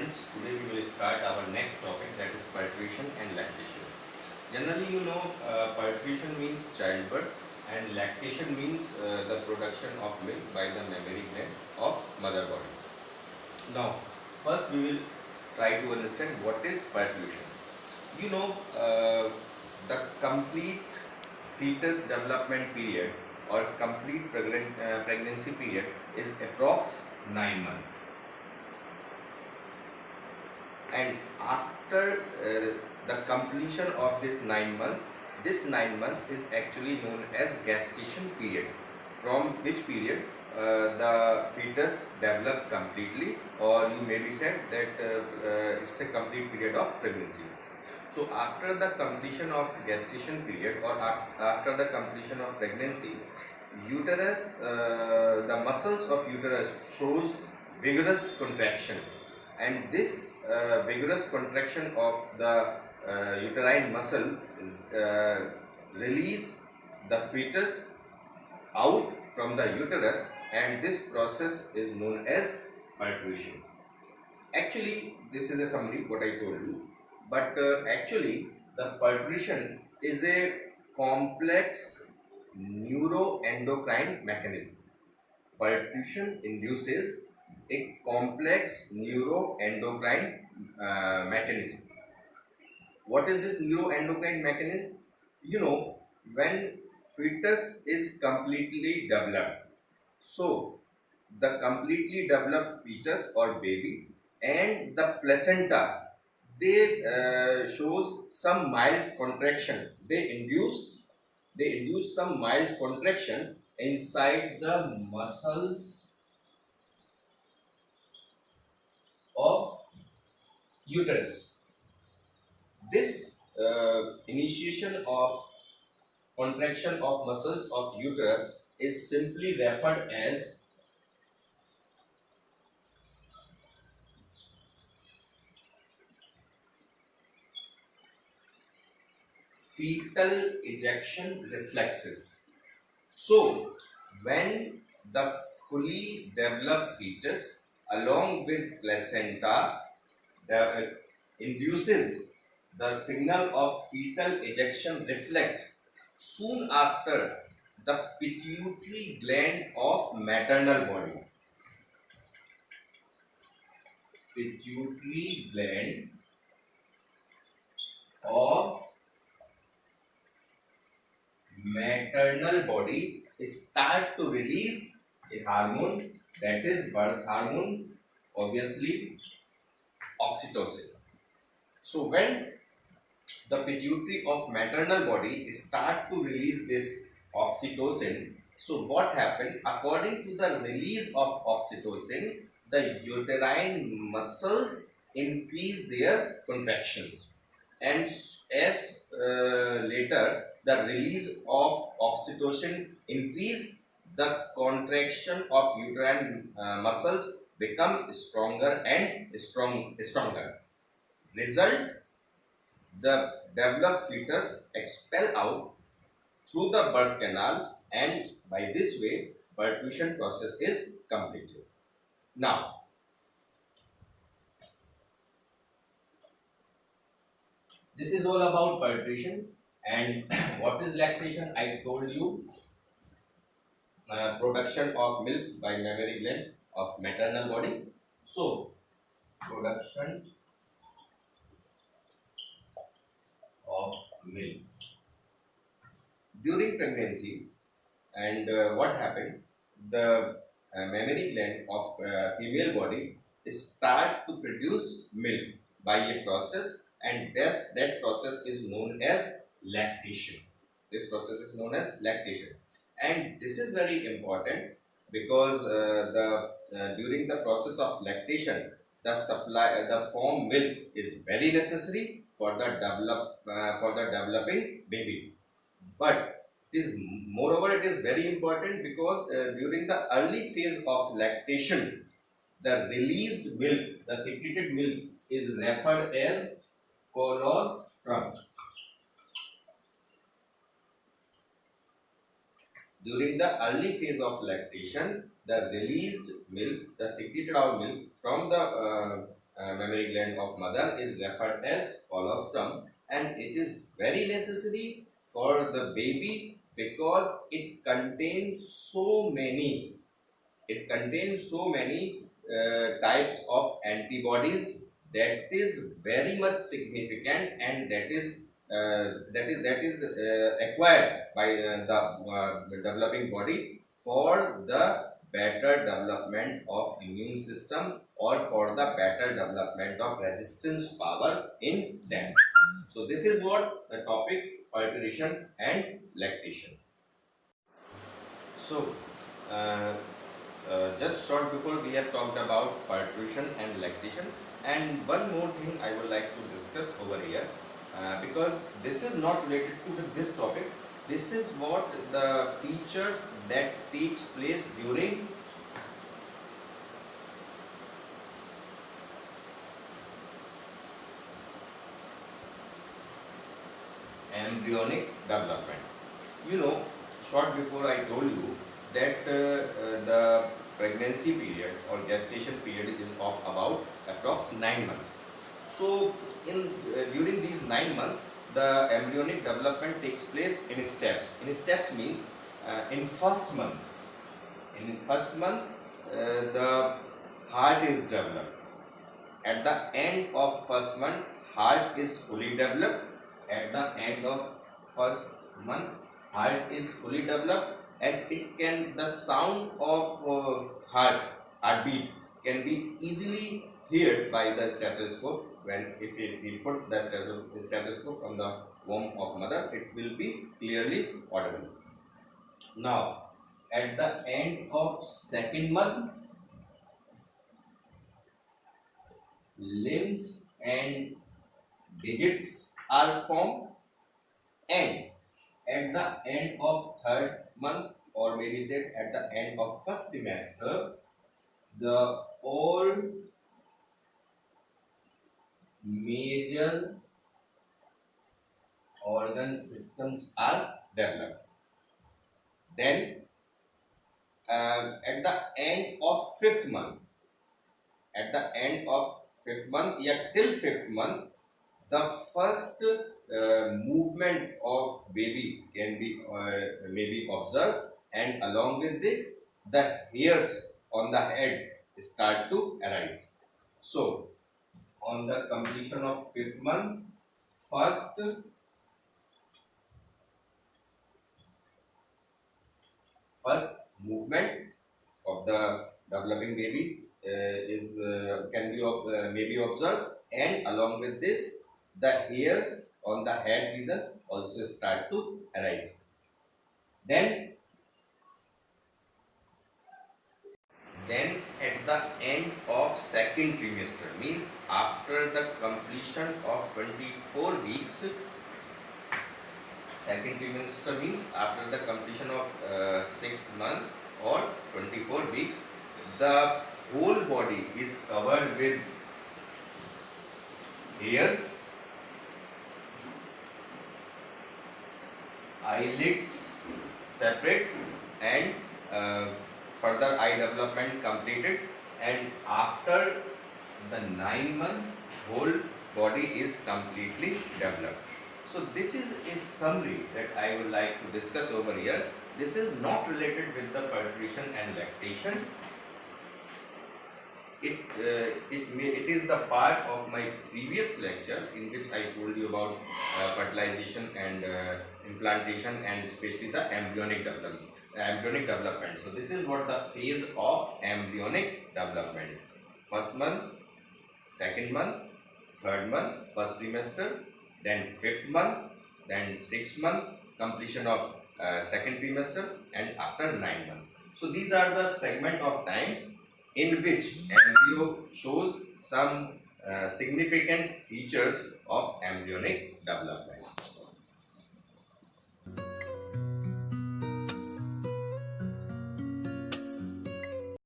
students, today we will start our next topic, that is parturition and lactation. Generally, parturition means childbirth and lactation means the production of milk by the mammary gland of mother body. Now, first we will try to understand what is parturition. You know, the complete fetus development period or complete pregnancy period is approx 9 months. And after the completion of this 9 month, this 9 month is actually known as gestation period, from which period the fetus develop completely, or you may be said that it's a complete period of pregnancy. So after the completion of gestation period or after the completion of pregnancy, uterus, the muscles of uterus shows vigorous contraction, and this vigorous contraction of the uterine muscle release the fetus out from the uterus, and this process is known as parturition. Actually, this is a summary what I told you, but actually the parturition is a complex neuroendocrine mechanism. Parturition induces a complex neuroendocrine mechanism. What is this neuroendocrine mechanism? When fetus is completely developed, so the completely developed fetus or baby and the placenta, they shows some mild contraction. They induce some mild contraction inside the muscles of uterus. This initiation of contraction of muscles of uterus is simply referred as fetal ejection reflexes. So, when the fully developed fetus along with placenta induces the signal of fetal ejection reflex, soon after the pituitary gland of maternal body, pituitary gland of maternal body start to release a hormone, that is birth hormone, obviously oxytocin. So when the pituitary of maternal body start to release this oxytocin, so what happened? According to the release of oxytocin, the uterine muscles increase their contractions, and as later the release of oxytocin increase, the contraction of uterine muscles become stronger and stronger. Result, the developed fetus expel out through the birth canal, and by this way parturition process is completed. Now, this is all about parturition. And what is lactation? I told you, production of milk by mammary gland of maternal body. So, production of milk during pregnancy, and what happened? The mammary gland of female body start to produce milk by a process, and that process is known as lactation. This process is known as lactation, and this is very important because during the process of lactation, the form milk is very necessary for the developing baby. But moreover, it is very important because during the early phase of lactation, the released milk, the secreted milk, is referred as colostrum. During the early phase of lactation, the released milk, the secreted out milk from the mammary gland of mother is referred as colostrum, and it is very necessary for the baby because it contains so many types of antibodies that is very much significant, and that is acquired by the developing body for the better development of immune system or for the better development of resistance power in them. So this is what the topic parturition and lactation. So uh, just short before we have talked about parturition and lactation, and one more thing I would like to discuss over here, because this is not related to this topic. This is what the features that takes place during embryonic development. You know, short before I told you that the pregnancy period or gestation period is of about approx 9 months. So in during these 9 months, the embryonic development takes place in steps. In steps means in first month. In first month, the heart is developed. At the end of first month, heart is fully developed. At the end of first month, heart is fully developed, and the sound of heartbeat can be easily heard by the stethoscope. When if we put the stethoscope on the womb of mother, it will be clearly audible. Now, at the end of second month, limbs and digits are formed, and at the end of third month, or maybe said at the end of first trimester, the all major organ systems are developed. Then at the end of fifth month, yeah, till fifth month, the first movement of baby can be may be observed, and along with this, the hairs on the heads start to arise. So on the completion of fifth month, first movement of the developing baby is can be may be observed, and along with this, the hairs on the head region also start to arise. Then at the end of second trimester, means after the completion of 24 weeks, second trimester means after the completion of 6 months or 24 weeks, the whole body is covered with hairs, eyelids separates, and further eye development completed, and after the 9 month, whole body is completely developed. So this is a summary that I would like to discuss over here. This is not related with the parturition and lactation. It is the part of my previous lecture in which I told you about fertilization and implantation, and especially the embryonic development. So this is what the phase of embryonic development: first month, second month, third month, first trimester, then fifth month, then 6th month, completion of second trimester, and after 9 months. So these are the segment of time in which embryo shows some significant features of embryonic development.